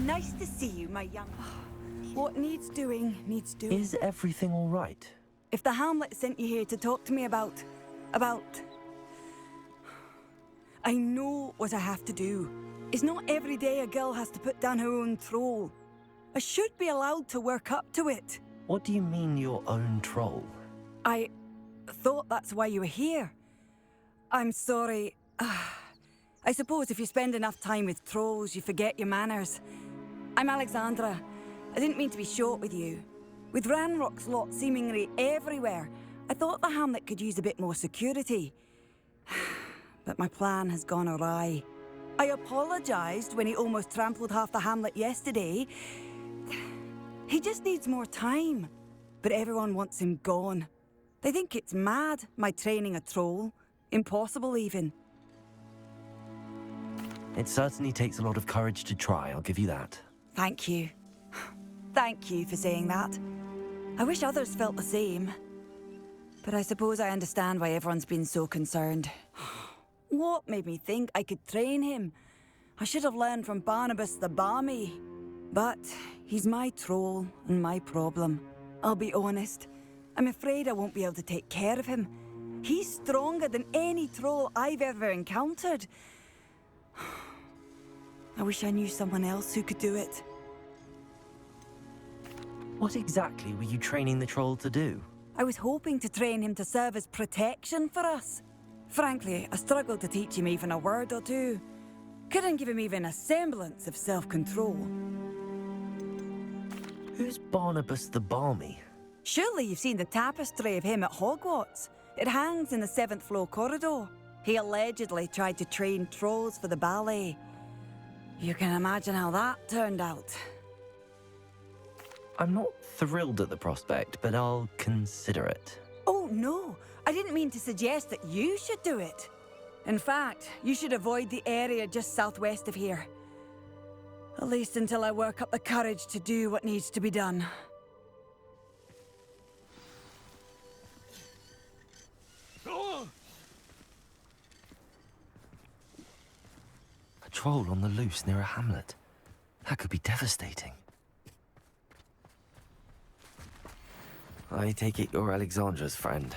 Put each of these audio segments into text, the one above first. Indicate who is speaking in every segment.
Speaker 1: nice to see you, my young... What needs doing, needs doing.
Speaker 2: Is everything all right?
Speaker 1: If the Hamlet sent you here to talk to me about... I know what I have to do. It's not every day a girl has to put down her own troll. I should be allowed to work up to it.
Speaker 2: What do you mean, your own troll?
Speaker 1: I thought that's why you were here. I'm sorry. I suppose if you spend enough time with trolls, you forget your manners. I'm Alexandra. I didn't mean to be short with you. With Ranrock's lot seemingly everywhere, I thought the Hamlet could use a bit more security. But my plan has gone awry. I apologized when he almost trampled half the Hamlet yesterday. He just needs more time. But everyone wants him gone. They think it's mad, my training a troll. Impossible, even.
Speaker 2: It certainly takes a lot of courage to try, I'll give you that.
Speaker 1: Thank you. Thank you for saying that. I wish others felt the same. But I suppose I understand why everyone's been so concerned. What made me think I could train him? I should have learned from Barnabas the Barmy. But he's my troll and my problem. I'll be honest. I'm afraid I won't be able to take care of him. He's stronger than any troll I've ever encountered. I wish I knew someone else who could do it.
Speaker 2: What exactly were you training the troll to do?
Speaker 1: I was hoping to train him to serve as protection for us. Frankly, I struggled to teach him even a word or two. Couldn't give him even a semblance of self-control.
Speaker 2: Who's Barnabas the Barmy?
Speaker 1: Surely you've seen the tapestry of him at Hogwarts. It hangs in the 7th floor corridor. He allegedly tried to train trolls for the ballet. You can imagine how that turned out.
Speaker 2: I'm not thrilled at the prospect, but I'll consider it.
Speaker 1: Oh, no. I didn't mean to suggest that you should do it. In fact, you should avoid the area just southwest of here. At least until I work up the courage to do what needs to be done.
Speaker 2: A troll on the loose near a hamlet. That could be devastating. I take it you're Alexandra's friend.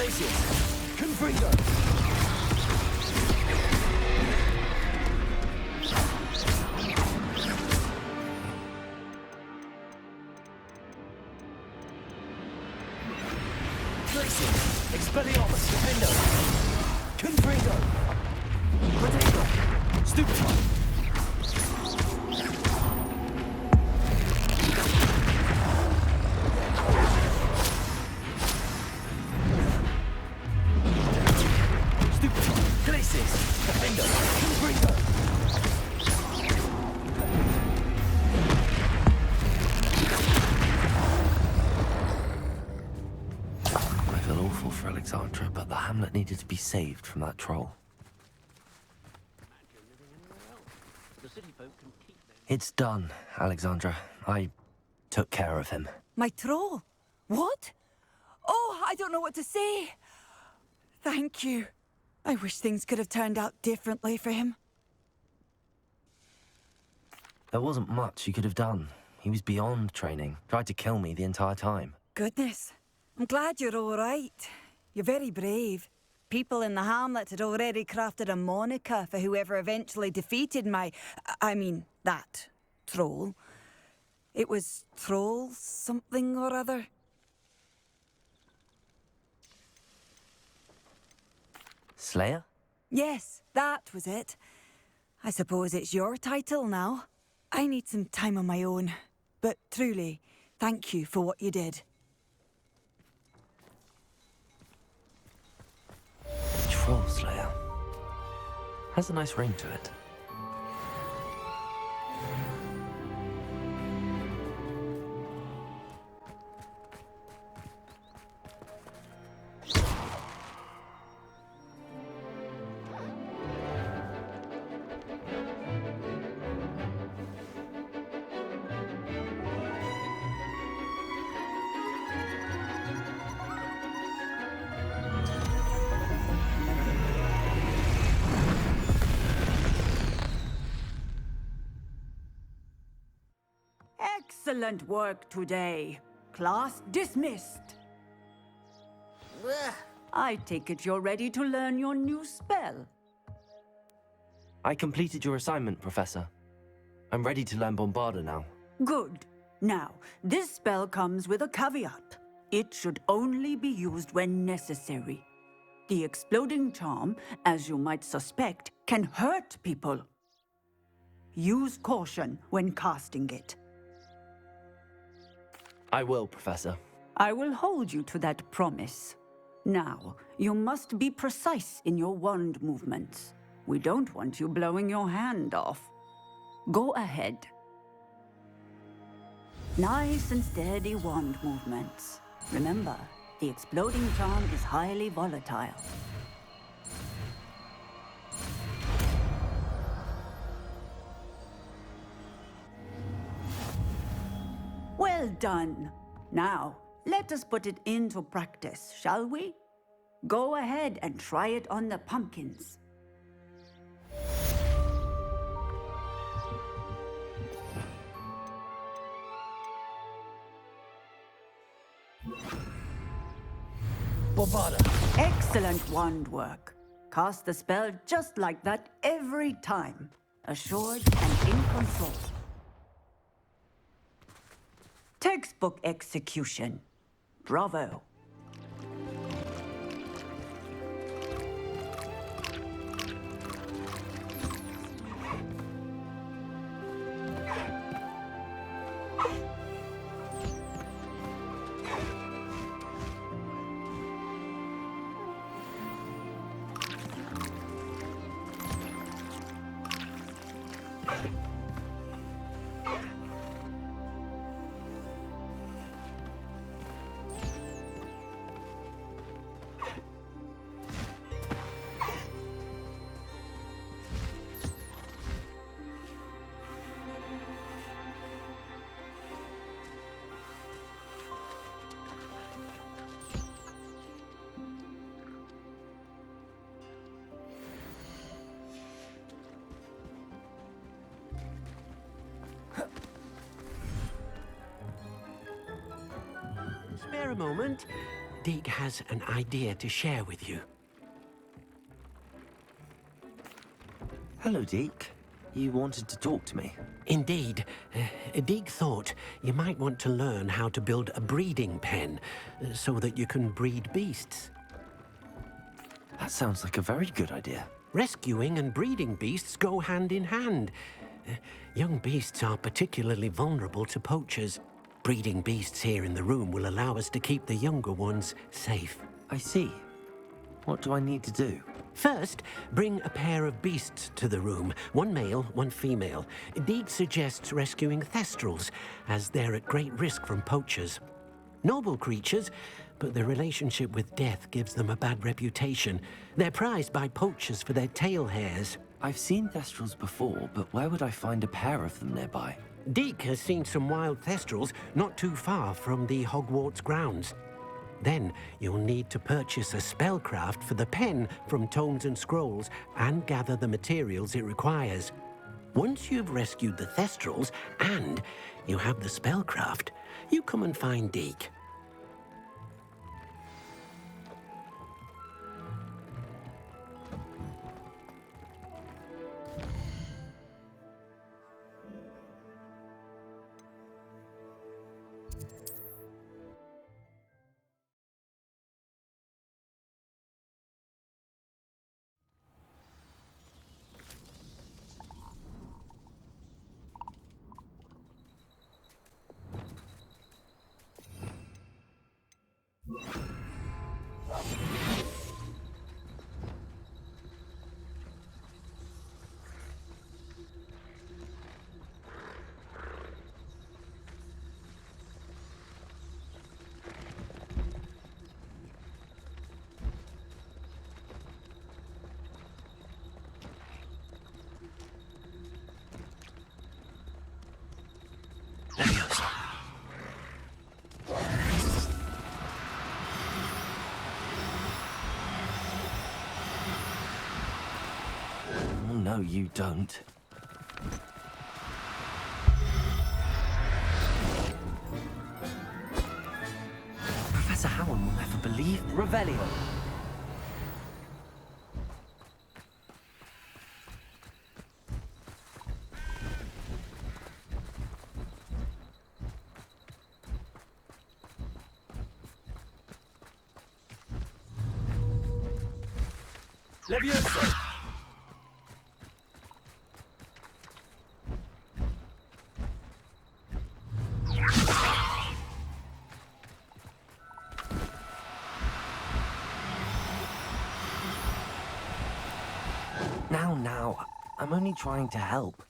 Speaker 2: Glacius! Confringo! Glacius! Expelliarmus! Defendo! Confringo! Potato! Stupefy! Alexandra, but the hamlet needed to be saved from that troll. It's done, Alexandra. I took care of him.
Speaker 1: My troll? What? Oh, I don't know what to say. Thank you. I wish things could have turned out differently for him.
Speaker 2: There wasn't much you could have done. He was beyond training. Tried to kill me the entire time.
Speaker 1: Goodness. I'm glad you're all right. You're very brave. People in the hamlet had already crafted a moniker for whoever eventually defeated that troll. It was Troll something or other.
Speaker 2: Slayer?
Speaker 1: Yes, that was it. I suppose it's your title now. I need some time on my own. But truly, thank you for what you did.
Speaker 2: Troll Slayer. Has a nice ring to it.
Speaker 3: Excellent work today. Class dismissed. I take it you're ready to learn your new spell.
Speaker 2: I completed your assignment, Professor. I'm ready to learn Bombarda now.
Speaker 3: Good. Now, this spell comes with a caveat. It should only be used when necessary. The exploding charm, as you might suspect, can hurt people. Use caution when casting it.
Speaker 2: I will, Professor.
Speaker 3: I will hold you to that promise. Now, you must be precise in your wand movements. We don't want you blowing your hand off. Go ahead. Nice and steady wand movements. Remember, the exploding charm is highly volatile. Well done. Now, let us put it into practice, shall we? Go ahead and try it on the pumpkins.
Speaker 2: Bombarda!
Speaker 3: Excellent wand work. Cast the spell just like that every time. Assured and in control. Textbook execution. Bravo.
Speaker 4: Spare a moment. Deke has an idea to share with you.
Speaker 2: Hello, Deke. You wanted to talk to me?
Speaker 4: Indeed. Deke thought you might want to learn how to build a breeding pen so that you can breed beasts.
Speaker 2: That sounds like a very good idea.
Speaker 4: Rescuing and breeding beasts go hand in hand. Young beasts are particularly vulnerable to poachers. Breeding beasts here in the room will allow us to keep the younger ones safe.
Speaker 2: I see. What do I need to do?
Speaker 4: First, bring a pair of beasts to the room. One male, one female. Deke suggests rescuing Thestrals, as they're at great risk from poachers. Noble creatures, but their relationship with death gives them a bad reputation. They're prized by poachers for their tail hairs.
Speaker 2: I've seen Thestrals before, but where would I find a pair of them nearby?
Speaker 4: Deke has seen some wild Thestrals not too far from the Hogwarts grounds. Then you'll need to purchase a spellcraft for the pen from Tomes and Scrolls and gather the materials it requires. Once you've rescued the Thestrals and you have the spellcraft, you come and find Deke.
Speaker 2: Oh, no, you don't. Professor Howard will never believe this.
Speaker 5: Revelio. Levioso.
Speaker 2: Now, I'm only trying to help.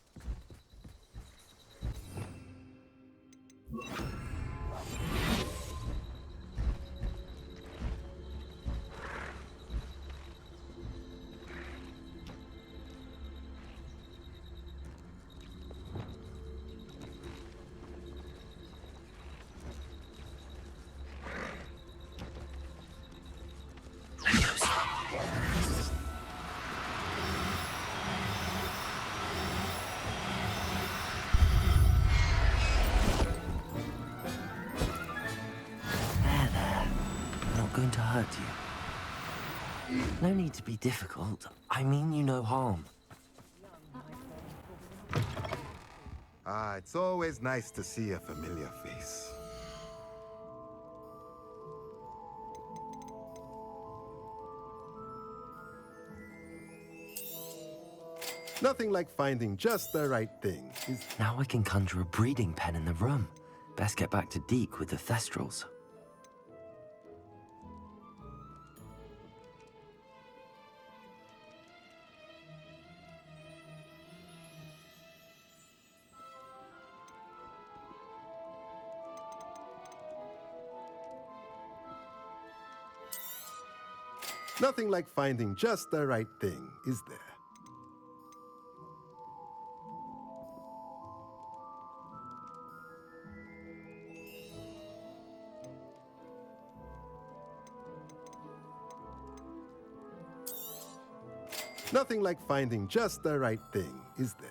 Speaker 2: Going to hurt you. No need to be difficult. I mean you no harm.
Speaker 6: It's always nice to see a familiar face. Nothing like finding just the right thing, is
Speaker 2: Now I can conjure a breeding pen in the room. Best get back to Deke with the Thestrals.
Speaker 6: Nothing like finding just the right thing, is there? Nothing like finding just the right thing, is there?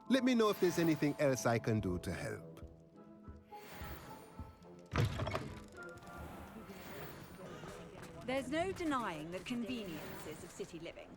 Speaker 6: Let me know if there's anything else I can do to help.
Speaker 1: There's no denying the conveniences of city living.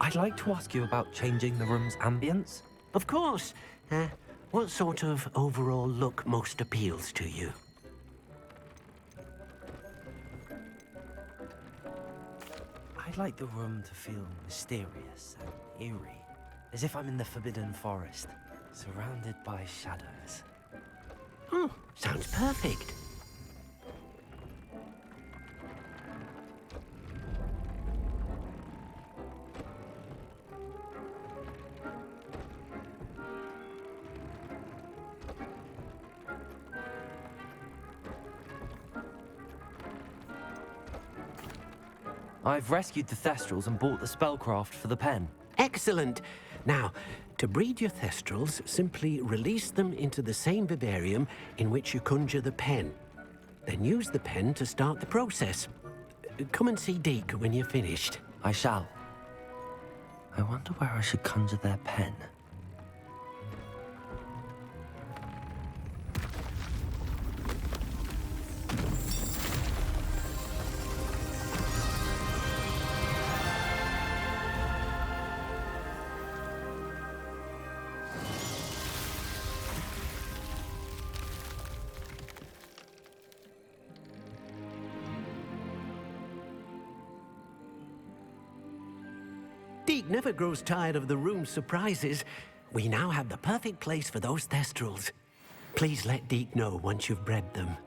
Speaker 2: I'd like to ask you about changing the room's ambience.
Speaker 4: Of course. What sort of overall look most appeals to you?
Speaker 2: I'd like the room to feel mysterious and eerie, as if I'm in the Forbidden Forest, surrounded by shadows.
Speaker 4: Oh, sounds perfect.
Speaker 2: I've rescued the Thestrals and bought the spellcraft for the pen.
Speaker 4: Excellent. Now, to breed your Thestrals, simply release them into the same vivarium in which you conjure the pen. Then use the pen to start the process. Come and see Deke when you're finished.
Speaker 2: I shall. I wonder where I should conjure their pen.
Speaker 4: Deke never grows tired of the room's surprises. We now have the perfect place for those Thestrals. Please let Deke know once you've bred them.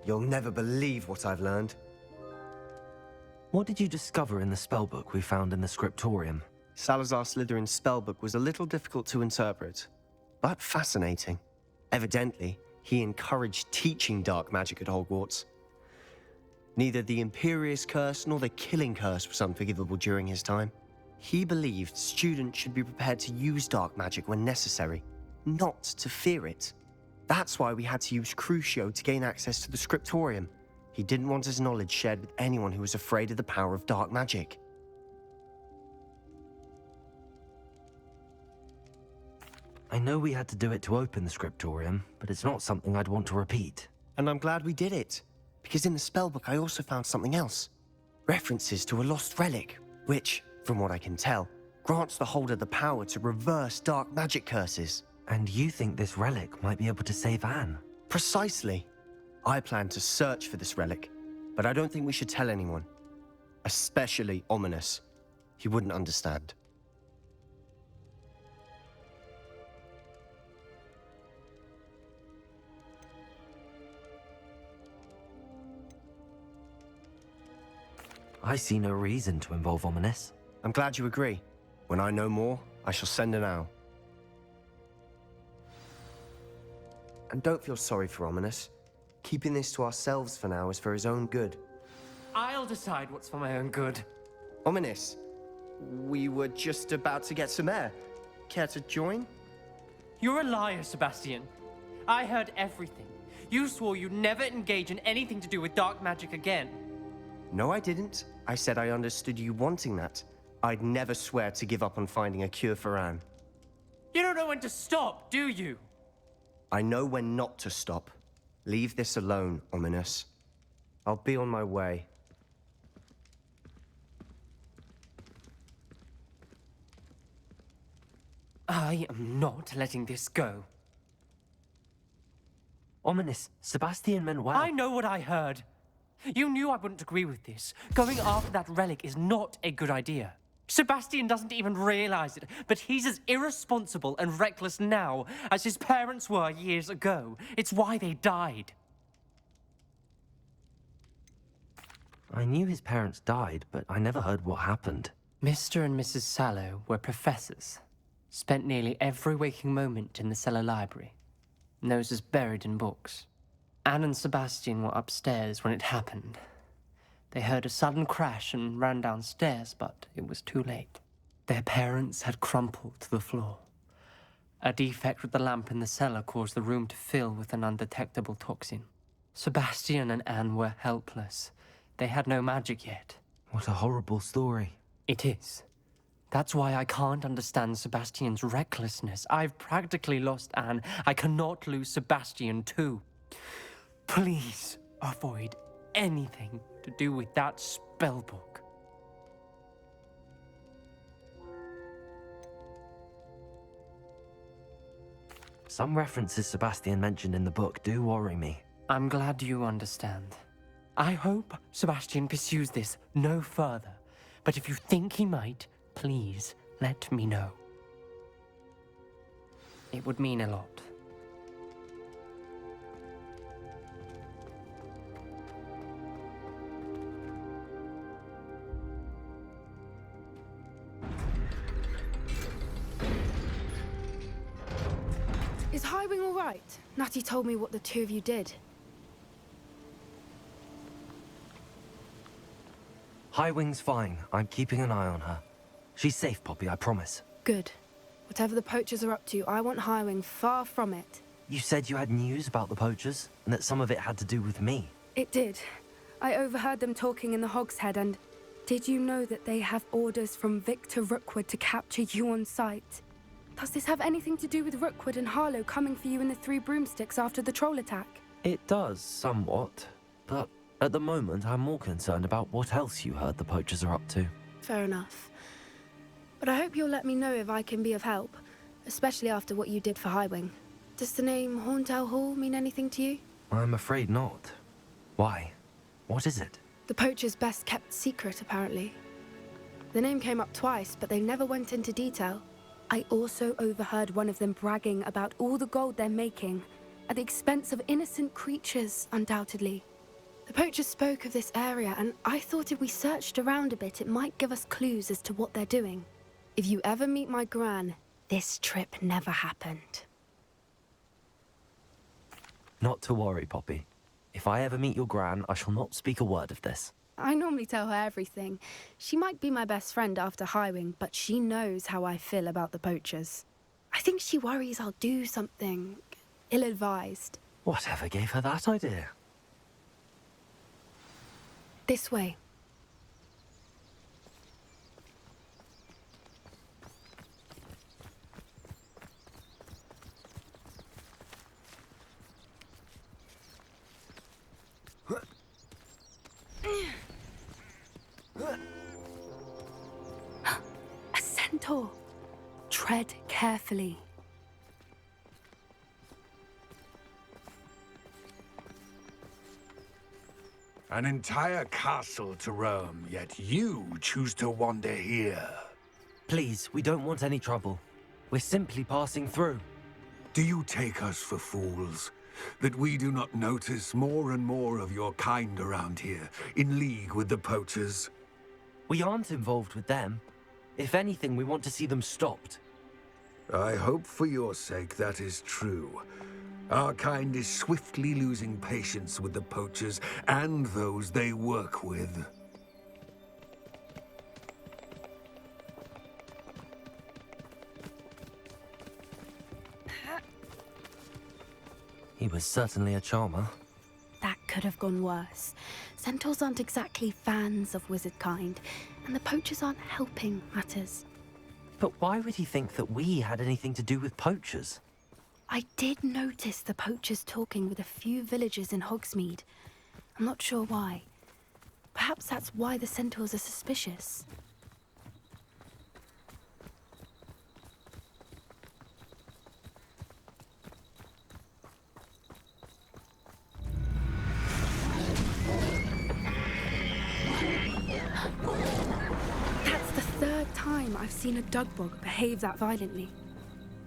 Speaker 5: You'll never believe what I've learned.
Speaker 2: What did you discover in the spellbook we found in the scriptorium?
Speaker 5: Salazar Slytherin's spellbook was a little difficult to interpret, but fascinating. Evidently, he encouraged teaching dark magic at Hogwarts. Neither the Imperious Curse nor the Killing Curse was unforgivable during his time. He believed students should be prepared to use dark magic when necessary, not to fear it. That's why we had to use Crucio to gain access to the scriptorium. He didn't want his knowledge shared with anyone who was afraid of the power of dark magic.
Speaker 2: I know we had to do it to open the scriptorium, but it's not something I'd want to repeat.
Speaker 5: And I'm glad we did it, because in the spellbook I also found something else. References to a lost relic, which, from what I can tell, grants the holder the power to reverse dark magic curses.
Speaker 2: And you think this relic might be able to save Anne?
Speaker 5: Precisely. I plan to search for this relic, but I don't think we should tell anyone. Especially Ominous. He wouldn't understand.
Speaker 2: I see no reason to involve Ominous.
Speaker 5: I'm glad you agree. When I know more, I shall send an owl. And don't feel sorry for Ominous. Keeping this to ourselves for now is for his own good.
Speaker 7: I'll decide what's for my own good.
Speaker 5: Ominous, we were just about to get some air. Care to join?
Speaker 7: You're a liar, Sebastian. I heard everything. You swore you'd never engage in anything to do with dark magic again.
Speaker 5: No, I didn't. I said I understood you wanting that. I'd never swear to give up on finding a cure for Anne.
Speaker 7: You don't know when to stop, do you?
Speaker 5: I know when not to stop. Leave this alone, Ominous. I'll be on my way.
Speaker 7: I am not letting this go.
Speaker 2: Ominous, Sebastian meant well.
Speaker 7: I know what I heard. You knew I wouldn't agree with this. Going after that relic is not a good idea. Sebastian doesn't even realize it, but he's as irresponsible and reckless now as his parents were years ago. It's why they died.
Speaker 2: I knew his parents died, but I never heard what happened.
Speaker 7: Mr. and Mrs. Sallow were professors. Spent nearly every waking moment in the cellar library. Noses buried in books. Anne and Sebastian were upstairs when it happened. They heard a sudden crash and ran downstairs, but it was too late. Their parents had crumpled to the floor. A defect with the lamp in the cellar caused the room to fill with an undetectable toxin. Sebastian and Anne were helpless. They had no magic yet.
Speaker 2: What a horrible story.
Speaker 7: It is. That's why I can't understand Sebastian's recklessness. I've practically lost Anne. I cannot lose Sebastian too. Please avoid anything to do with that spellbook.
Speaker 2: Some references Sebastian mentioned in the book do worry me.
Speaker 7: I'm glad you understand. I hope Sebastian pursues this no further. But if you think he might, please let me know. It would mean a lot.
Speaker 8: Is Highwing all right? Natty told me what the two of you did.
Speaker 2: Highwing's fine. I'm keeping an eye on her. She's safe, Poppy, I promise.
Speaker 8: Good. Whatever the poachers are up to, I want Highwing far from it.
Speaker 2: You said you had news about the poachers, and that some of it had to do with me.
Speaker 8: It did. I overheard them talking in the Hogshead, and did you know that they have orders from Victor Rookwood to capture you on sight? Does this have anything to do with Rookwood and Harlow coming for you in the Three Broomsticks after the troll attack?
Speaker 2: It does, somewhat. But at the moment, I'm more concerned about what else you heard the poachers are up to.
Speaker 8: Fair enough. But I hope you'll let me know if I can be of help, especially after what you did for Highwing. Does the name Horntail Hall mean anything to you?
Speaker 2: I'm afraid not. Why? What is it?
Speaker 8: The poacher's best kept secret, apparently. The name came up twice, but they never went into detail. I also overheard one of them bragging about all the gold they're making, at the expense of innocent creatures, undoubtedly. The poachers spoke of this area, and I thought if we searched around a bit, it might give us clues as to what they're doing. If you ever meet my gran, this trip never happened.
Speaker 2: Not to worry, Poppy. If I ever meet your gran, I shall not speak a word of this.
Speaker 8: I normally tell her everything. She might be my best friend after Highwing, but she knows how I feel about the poachers. I think she worries I'll do something ill-advised.
Speaker 2: Whatever gave her that idea?
Speaker 8: This way. A centaur. Tread carefully.
Speaker 9: An entire castle to roam, yet you choose to wander here.
Speaker 2: Please, we don't want any trouble. We're simply passing through.
Speaker 9: Do you take us for fools? That we do not notice more and more of your kind around here, in league with the poachers?
Speaker 2: We aren't involved with them. If anything, we want to see them stopped.
Speaker 9: I hope for your sake that is true. Our kind is swiftly losing patience with the poachers and those they work with.
Speaker 2: He was certainly a charmer.
Speaker 8: That could have gone worse. Centaurs aren't exactly fans of wizard kind, and the poachers aren't helping matters.
Speaker 2: But why would he think that we had anything to do with poachers?
Speaker 8: I did notice the poachers talking with a few villagers in Hogsmeade. I'm not sure why. Perhaps that's why the centaurs are suspicious. That's the third time I've seen a dugbog behave that violently.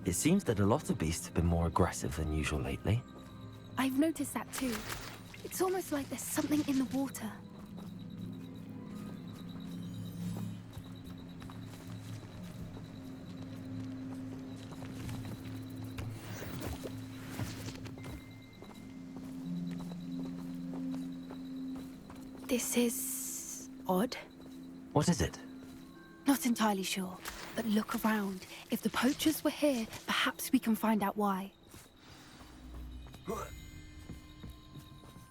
Speaker 2: It seems that a lot of beasts have been more aggressive than usual lately.
Speaker 8: I've noticed that too. It's almost like there's something in the water. This is odd.
Speaker 2: What is it?
Speaker 8: Not entirely sure, but look around. If the poachers were here, perhaps we can find out why.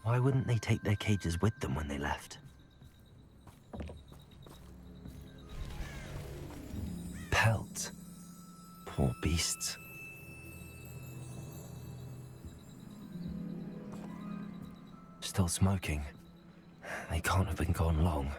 Speaker 2: Why wouldn't they take their cages with them when they left? Pelt. Poor beasts. Still smoking. They can't have been gone long.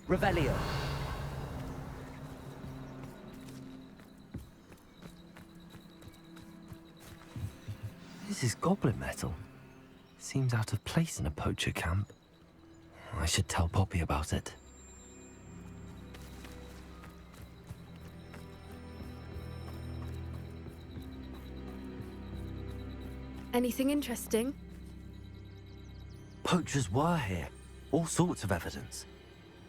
Speaker 2: Revelio. This is goblin metal. Seems out of place in a poacher camp. I should tell Poppy about it.
Speaker 8: Anything interesting?
Speaker 2: Poachers were here. All sorts of evidence.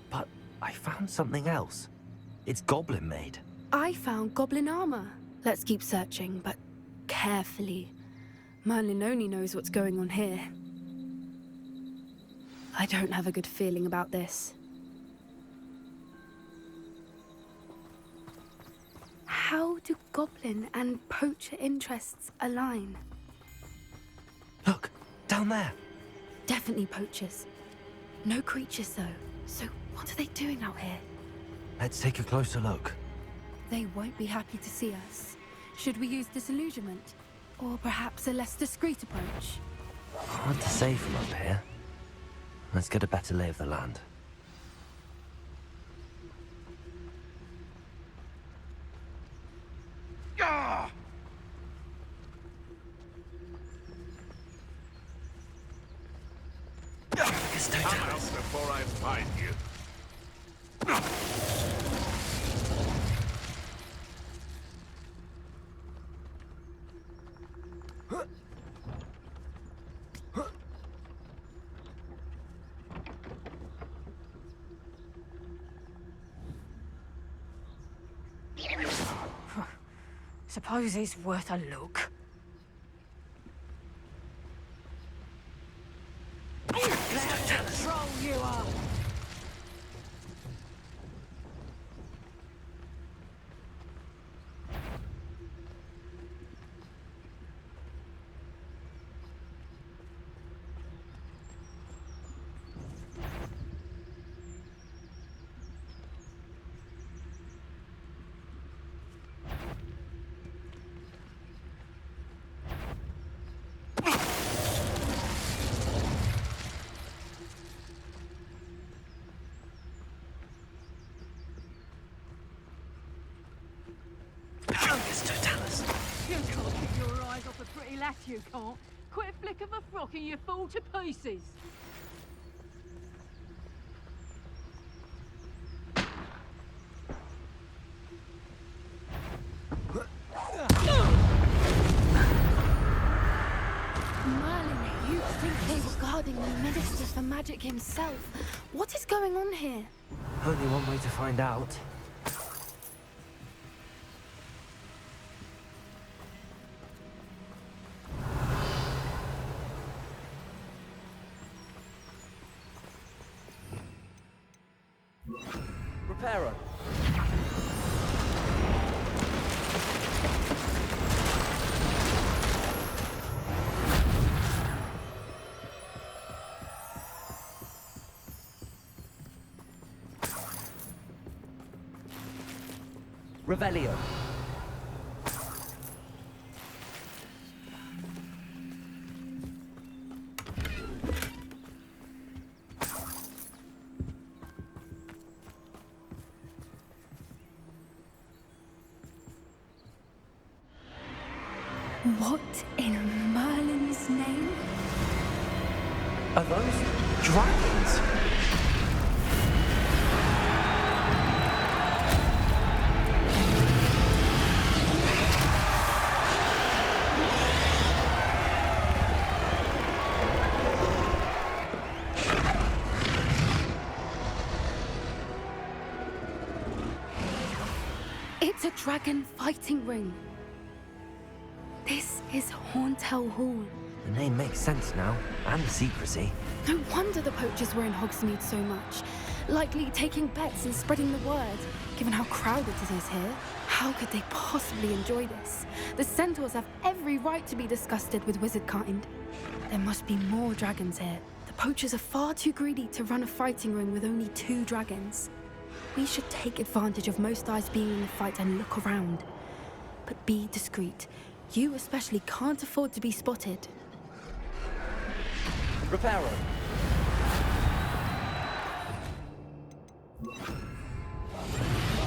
Speaker 2: But I found something else. It's goblin made.
Speaker 8: I found goblin armor. Let's keep searching, but carefully. Merlin only knows what's going on here. I don't have a good feeling about this. How do goblin and poacher interests align?
Speaker 2: Look, down there.
Speaker 8: Definitely poachers. No creatures, though. So what are they doing out here?
Speaker 2: Let's take a closer look.
Speaker 8: They won't be happy to see us. Should we use disillusionment? Or perhaps a less discreet approach?
Speaker 2: Hard to say from up here. Let's get a better lay of the land.
Speaker 9: Ah! Come out before I find you.
Speaker 10: Suppose he's worth a look.
Speaker 1: Troll you are!
Speaker 10: You can't keep your eyes off a pretty lass, you can't. Quit a flick of a frock and you fall to pieces.
Speaker 8: Merlin, you think they were guarding the Minister for Magic himself? What is going on here?
Speaker 2: Only one way to find out. Reparo. Revelio.
Speaker 8: What in Merlin's name?
Speaker 2: Are those dragons?
Speaker 8: It's a dragon fighting ring. This is Horntail Hall.
Speaker 2: The name makes sense now, and the secrecy.
Speaker 8: No wonder the poachers were in Hogsmeade so much. Likely taking bets and spreading the word, given how crowded it is here. How could they possibly enjoy this? The centaurs have every right to be disgusted with wizard kind. There must be more dragons here. The poachers are far too greedy to run a fighting ring with only 2 dragons. We should take advantage of most eyes being in the fight and look around. But be discreet. You especially can't afford to be spotted.
Speaker 2: Reparo.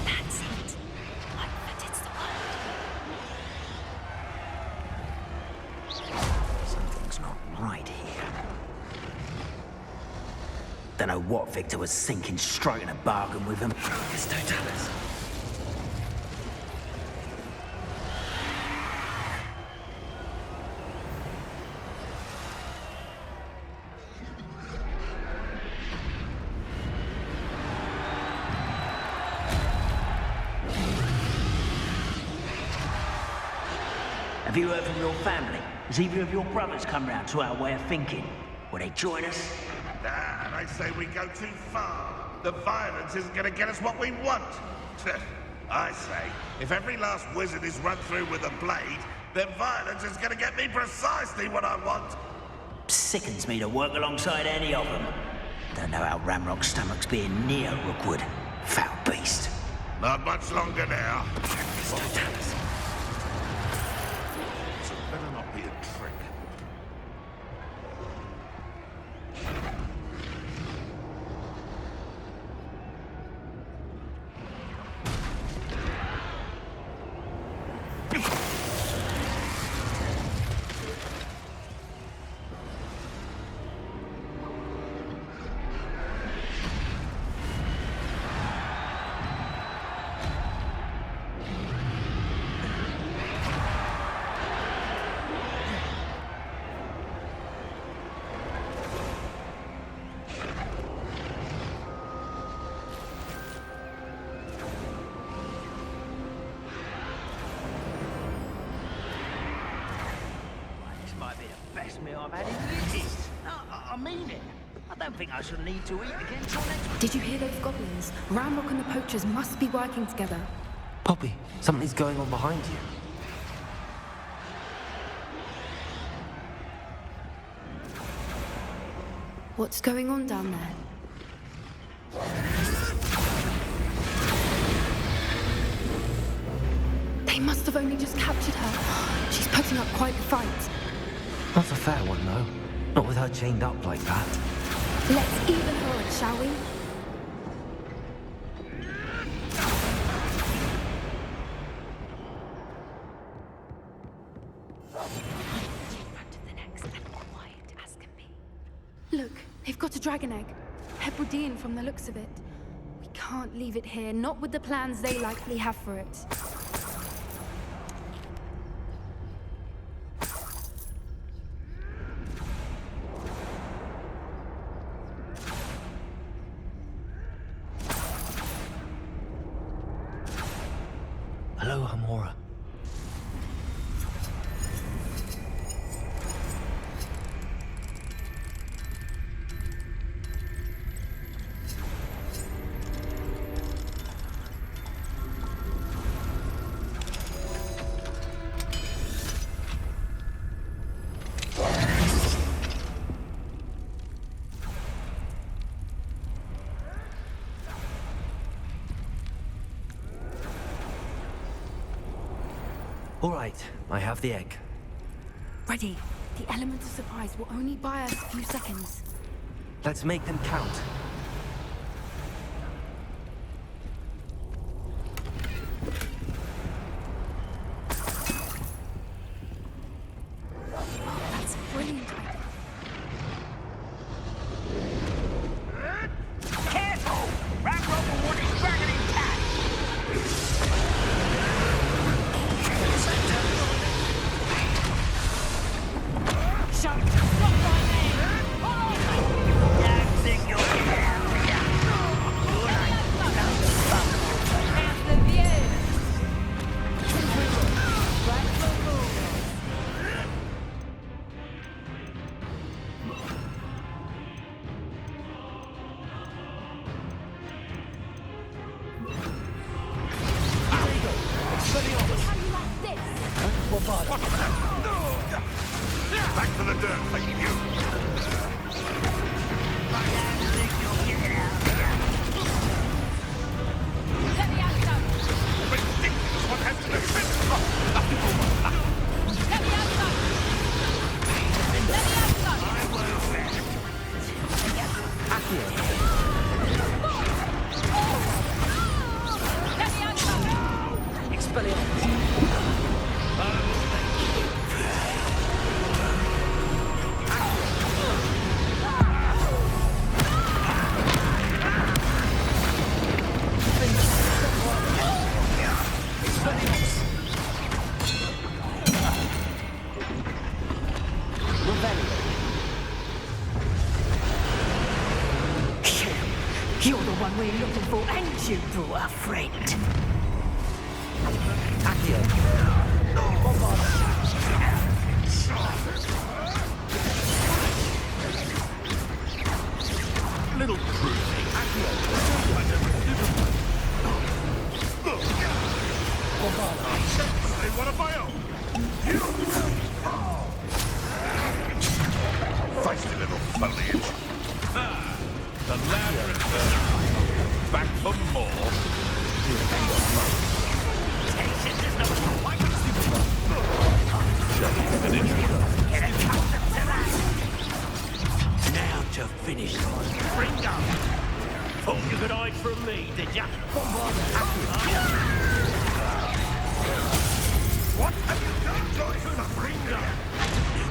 Speaker 8: That's it. Like that it's the word.
Speaker 11: Something's not right here. Don't know what Victor was thinking, striking a bargain with him.
Speaker 2: It's Totalis.
Speaker 11: Have you heard from your family? Has either of your brothers come round to our way of thinking? Will they join us?
Speaker 12: Ah, they say we go too far. The violence isn't going to get us what we want. I say, if every last wizard is run through with a blade, then violence is going to get me precisely what I want.
Speaker 11: Sickens me to work alongside any of them. Don't know how Ramrock's stomach's being near Rookwood. Foul beast.
Speaker 12: Not much longer now.
Speaker 2: It's Totalis.
Speaker 12: So it better not be a trick.
Speaker 11: best meal I've had in years. No, I mean it. I don't think I shall need to eat again till next week.
Speaker 8: Did you hear those goblins? Ramrock and the poachers must be working together.
Speaker 2: Poppy, something's going on behind you.
Speaker 8: What's going on down there? They must have only just captured her. She's putting up quite the fight.
Speaker 2: Not a fair one, though. Not with her chained up like that.
Speaker 8: Let's even her up, shall we? Look, they've got a dragon egg. Hebridean from the looks of it. We can't leave it here, not with the plans they likely have for it.
Speaker 2: Hello, Hamora. All right, I have the egg.
Speaker 8: Ready. The element of surprise will only buy us a few seconds.
Speaker 2: Let's make them count.
Speaker 8: That's brilliant.
Speaker 11: Careful! Ramrock will want his dragon intact!
Speaker 10: Stop right there!
Speaker 11: Don't think you'll get out of here!
Speaker 10: How's the view? Right foot
Speaker 12: Back to the dirt, thank you.
Speaker 10: Let me out some!
Speaker 12: Ridiculous, what has to do with it?
Speaker 10: Let me out some! Let me out some! Let me out some!
Speaker 2: Expelliarmus.
Speaker 3: You're the one we're looking for, and you brought a friend.
Speaker 2: Accio.
Speaker 12: Little cruising. They want a bio. Feisty little foliage. The lab returns. Back for more.
Speaker 11: Now to finish. Bring up! Thought you could hide from me, did ya?
Speaker 12: What have you done, Joyce? Bring up.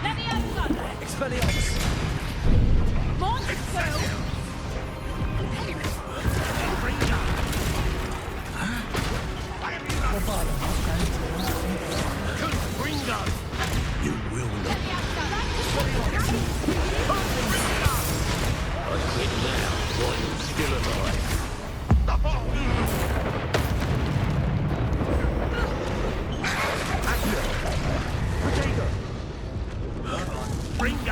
Speaker 10: Let me out some!
Speaker 2: Expelliarmus.
Speaker 10: Monster!
Speaker 11: You will not.
Speaker 10: Let me out some!
Speaker 11: I quit now while you're still alive. Bring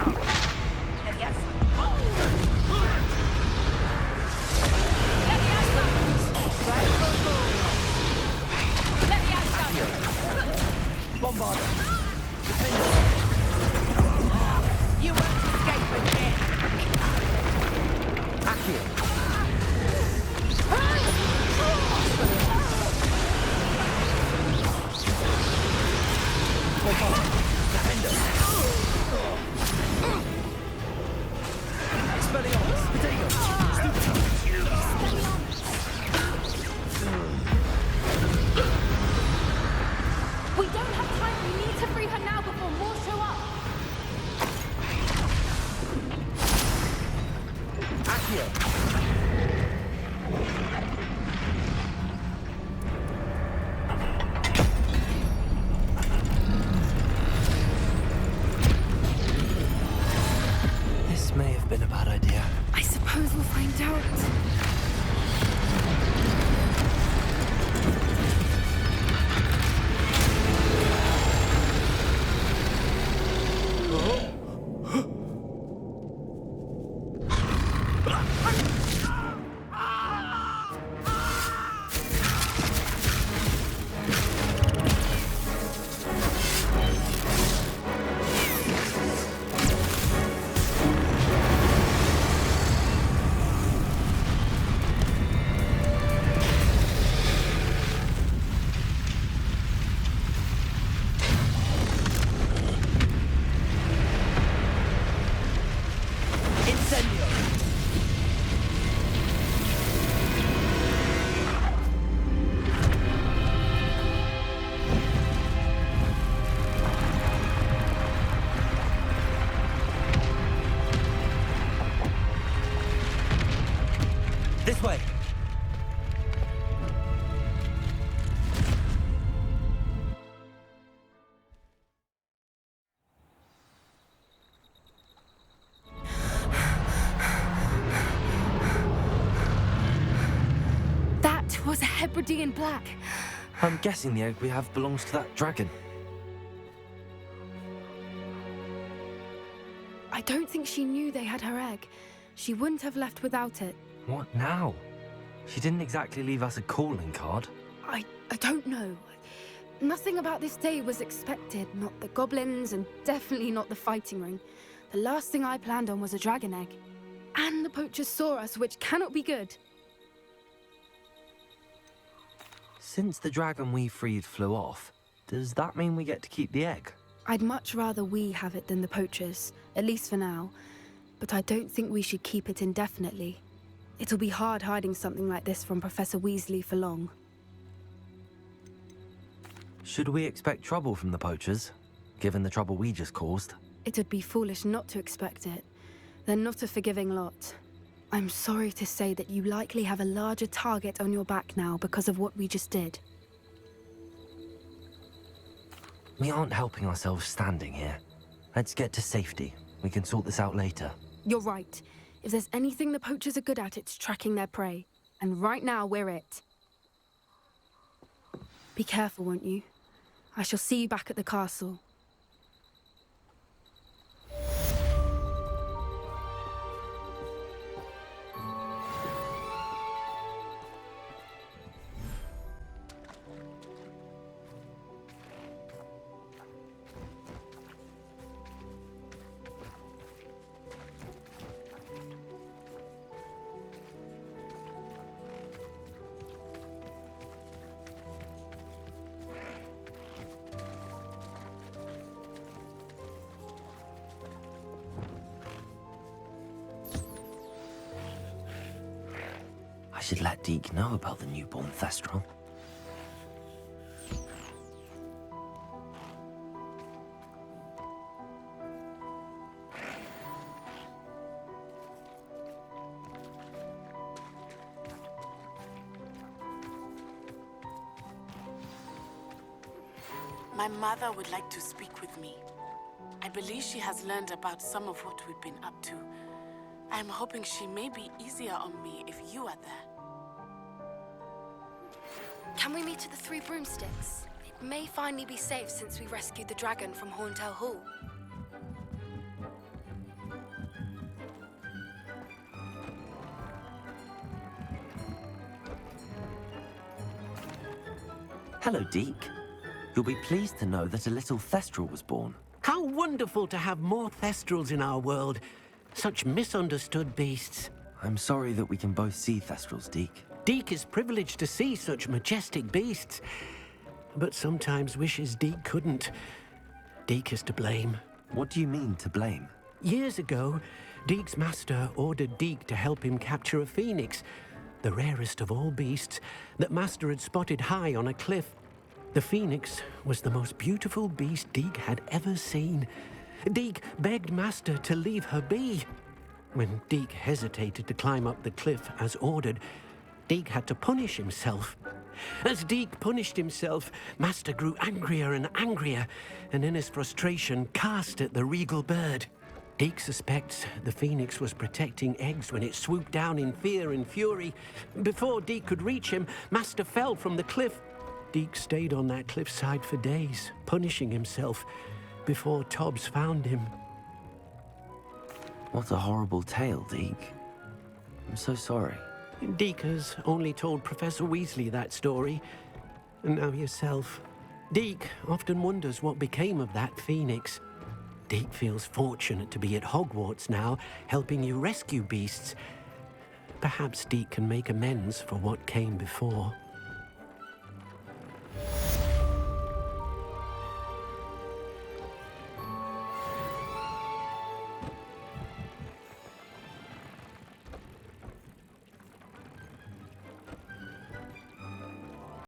Speaker 2: Bombarda!
Speaker 11: You won't escape again!
Speaker 2: Accio!
Speaker 8: We don't have time. We need to free her now before more show up.
Speaker 2: This may have been a bad idea.
Speaker 8: I suppose we'll find out.
Speaker 2: This way!
Speaker 8: That was a Hebridean black.
Speaker 2: I'm guessing the egg we have belongs to that dragon.
Speaker 8: I don't think she knew they had her egg. She wouldn't have left without it.
Speaker 2: What now? She didn't exactly leave us a calling card.
Speaker 8: I don't know. Nothing about this day was expected. Not the goblins, and definitely not the fighting ring. The last thing I planned on was a dragon egg. And the poachers saw us, which cannot be good.
Speaker 2: Since the dragon we freed flew off, does that mean we get to keep the egg?
Speaker 8: I'd much rather we have it than the poachers, at least for now. But I don't think we should keep it indefinitely. It'll be hard hiding something like this from Professor Weasley for long.
Speaker 2: Should we expect trouble from the poachers, given the trouble we just caused?
Speaker 8: It would be foolish not to expect it. They're not a forgiving lot. I'm sorry to say that you likely have a larger target on your back now because of what we just did.
Speaker 2: We aren't helping ourselves standing here. Let's get to safety. We can sort this out later.
Speaker 8: You're right. If there's anything the poachers are good at, it's tracking their prey. And right now, we're it. Be careful, won't you? I shall see you back at the castle.
Speaker 2: I should let Deke know about the newborn Thestral.
Speaker 13: My mother would like to speak with me. I believe she has learned about some of what we've been up to. I'm hoping she may be easier on me if you are there.
Speaker 8: Can we meet at the Three Broomsticks? It may finally be safe since we rescued the dragon from Horntail Hall.
Speaker 2: Hello, Deke. You'll be pleased to know that a little Thestral was born.
Speaker 4: How wonderful to have more Thestrals in our world. Such misunderstood beasts.
Speaker 2: I'm sorry that we can both see Thestrals, Deke.
Speaker 4: Deke is privileged to see such majestic beasts, but sometimes wishes Deke couldn't. Deke is to blame.
Speaker 2: What do you mean, to blame?
Speaker 4: Years ago, Deke's master ordered Deke to help him capture a phoenix, the rarest of all beasts, that master had spotted high on a cliff. The phoenix was the most beautiful beast Deke had ever seen. Deke begged master to leave her be. When Deke hesitated to climb up the cliff as ordered, Deke had to punish himself. As Deke punished himself, master grew angrier and angrier, and in his frustration cast at the regal bird. Deke suspects the phoenix was protecting eggs when it swooped down in fear and fury. Before Deke could reach him, master fell from the cliff. Deke stayed on that cliffside for days, punishing himself, before Tobbs found him.
Speaker 2: What a horrible tale, Deke. I'm so sorry.
Speaker 4: Deke has only told Professor Weasley that story, and now yourself. Deke often wonders what became of that phoenix. Deke feels fortunate to be at Hogwarts now, helping you rescue beasts. Perhaps Deke can make amends for what came before.